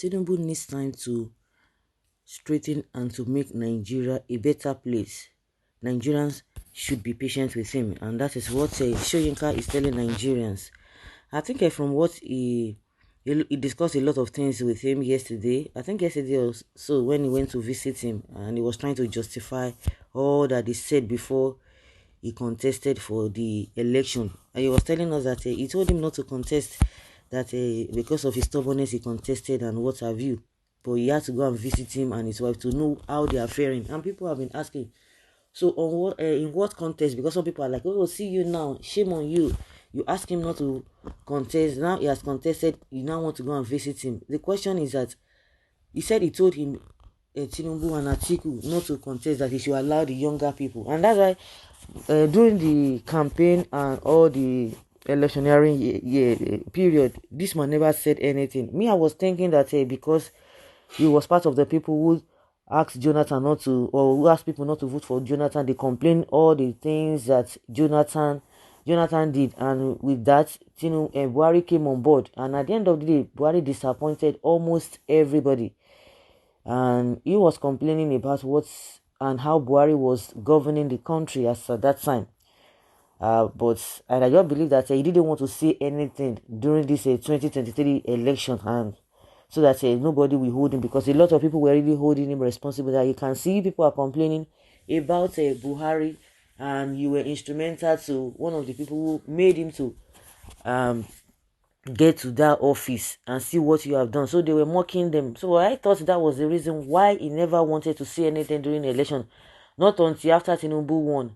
Tinubu needs time to straighten and to make Nigeria a better place. Nigerians should be patient with him, and that is what Soyinka is telling Nigerians. I think from what he discussed a lot of things with him yesterday. I think yesterday or so when he went to visit him, and he was trying to justify all that he said before he contested for the election. And he was telling us that he told him not to contest, that because of his stubbornness he contested and what have you. But he had to go and visit him and his wife to know how they are faring. And people have been asking, so on what in what context? Because some people are like, oh, see you now, shame on you. You ask him not to contest. Now he has contested. You now want to go and visit him. The question is that he said he told him, Tinubu and Atiku, not to contest, that he should allow the younger people. And that's why during the campaign and all the electioneering period, this man never said anything. Me, I was thinking that because he was part of the people who asked Jonathan not to, or who asked people not to vote for Jonathan, they complained all the things that Jonathan did, and with that, Buhari came on board, and at the end of the day, Buhari disappointed almost everybody, and he was complaining about what's and how Buhari was governing the country as at that time. But I just believe that he didn't want to say anything during this 2023 election, and so that nobody will hold him, because a lot of people were really holding him responsible. That you can see people are complaining about Buhari, and you were instrumental to one of the people who made him to get to that office and see what you have done. So they were mocking them. So I thought that was the reason why he never wanted to say anything during the election. Not until after Tinubu won,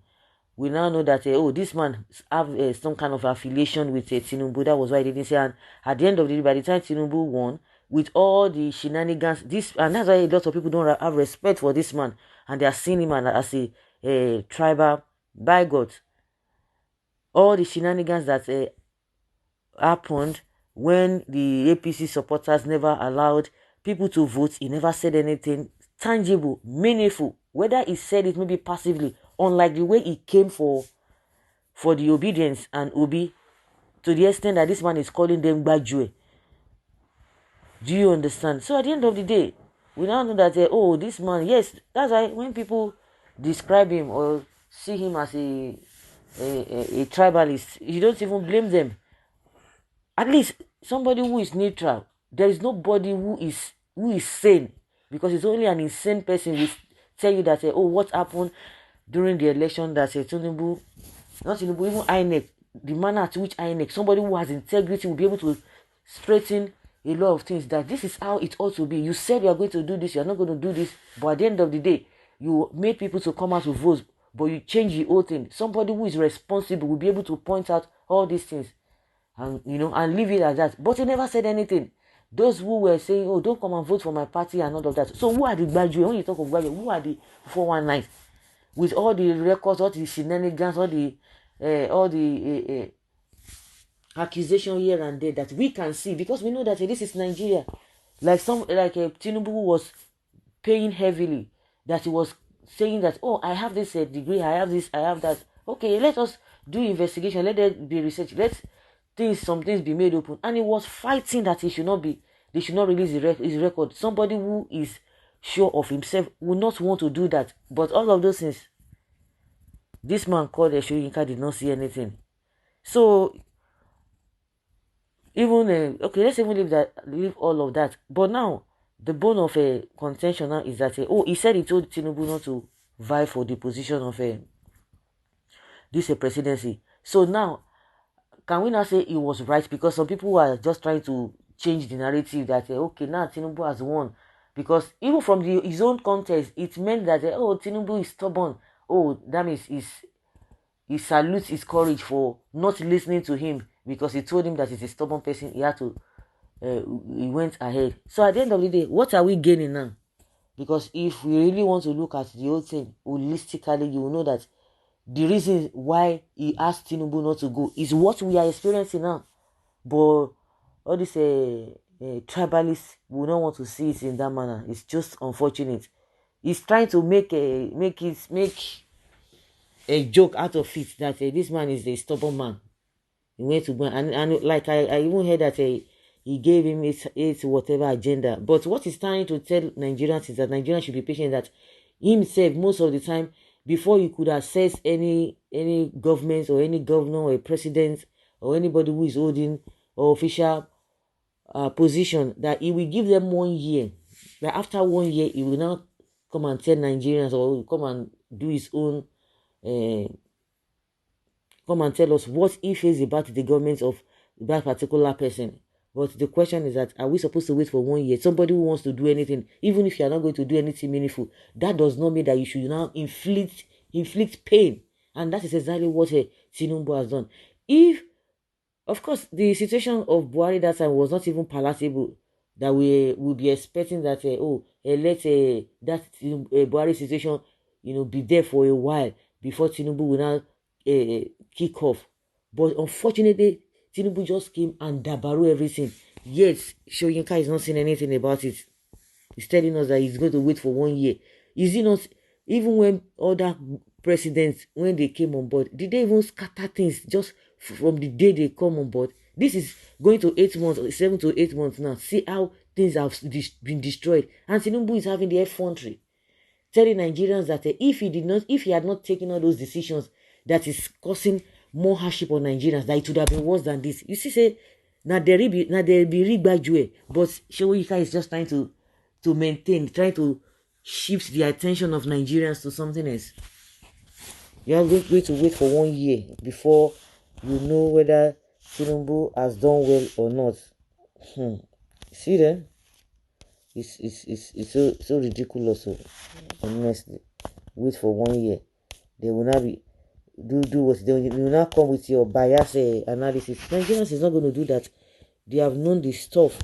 we now know that oh, this man have some kind of affiliation with Tinubu. That was why he didn't say. And at the end of the day, by the time Tinubu won, with all the shenanigans, and that's why a lot of people don't have respect for this man, and they are seeing him as a tribal by God. All the shenanigans that happened when the APC supporters never allowed people to vote, he never said anything tangible, meaningful. Whether he said it maybe passively, unlike the way he came for the obedience and Obi, to the extent that this man is calling them Bajue. Do you understand? So at the end of the day, we now know that oh, this man, yes, that's why when people describe him or see him as a tribalist, you don't even blame them. At least somebody who is neutral. There is nobody who is sane, because it's only an insane person will tell you that oh, what happened during the election, that Tinubu, not Tinubu, even INEC, the manner at which INEC, somebody who has integrity will be able to straighten a lot of things, that this is how it ought to be. You said you are going to do this, you are not going to do this, but at the end of the day, you made people to come out to vote, but you change the whole thing. Somebody who is responsible will be able to point out all these things, and and leave it like that. But he never said anything. Those who were saying, oh, don't come and vote for my party and all of that. So who are the graduates? When you talk of graduates, who are the 419? With all the records, all the shenanigans, all the accusation here and there that we can see, because we know that this is Nigeria. Like Tinubu was paying heavily, that he was saying that, oh, I have this degree, I have this, I have that. Okay, let us do investigation, let there be research, let some things be made open. And he was fighting that they should not release his record. Somebody who is sure of himself will not want to do that. But all of those things, this man called Soyinka did not see anything. So even okay, let's even leave all of that. But now the bone of a contention now is that oh, he said he told Tinubu not to vie for the position of this presidency. So now, can we now say he was right? Because some people are just trying to change the narrative that okay, now Tinubu has won, because even from his own context, it meant that oh, Tinubu is stubborn. Oh, that means he salutes his courage for not listening to him, because he told him that he's a stubborn person. He had to he went ahead. So at the end of the day, what are we gaining now? Because if we really want to look at the whole thing holistically, you will know that the reason why he asked Tinubu not to go is what we are experiencing now. But all these tribalists will not want to see it in that manner. It's just unfortunate. He's trying to make a joke out of it, that this man is a stubborn man. He went to go and like I even heard that he he gave him his whatever agenda. But what he's trying to tell Nigerians is that Nigerians should be patient, that himself, most of the time, before you could assess any government or any governor or a president or anybody who is holding or official position, that he will give them 1 year. That after 1 year, he will now come and tell Nigerians, or will come and do his own, come and tell us what he feels about the government of that particular person. But the question is that, are we supposed to wait for 1 year? Somebody who wants to do anything, even if you are not going to do anything meaningful, that does not mean that you should now inflict pain. And that is exactly what Tinubu has done. If, of course, the situation of Buhari that time was not even palatable, that we will be expecting that, let that Buhari situation, be there for a while before Tinubu will now kick off. But unfortunately, Tinubu just came and dabaru everything. Yet, Soyinka is not saying anything about it. He's telling us that he's going to wait for 1 year. Is he not? Even when other presidents, when they came on board, did they even scatter things just from the day they come on board? This is going to 8 months, 7 to 8 months now. See how things have been destroyed. And Tinubu is having the effrontery, telling Nigerians that if he had not taken all those decisions that is causing more hardship on Nigerians, that it would have been worse than this. You see, say, now there be rigba, but Soyinka is just trying to maintain, trying to shift the attention of Nigerians to something else. You are going to wait for 1 year before you know whether Tinubu has done well or not. See then? It's so ridiculous. So honestly, wait for 1 year. They will not be do what they will not come with your bias analysis. Nigerians is not going to do that. They have known the stuff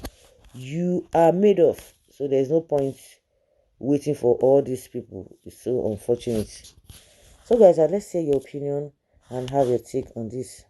you are made of. So there's no point waiting for all these people. It's so unfortunate. So guys, let's hear your opinion and have your take on this.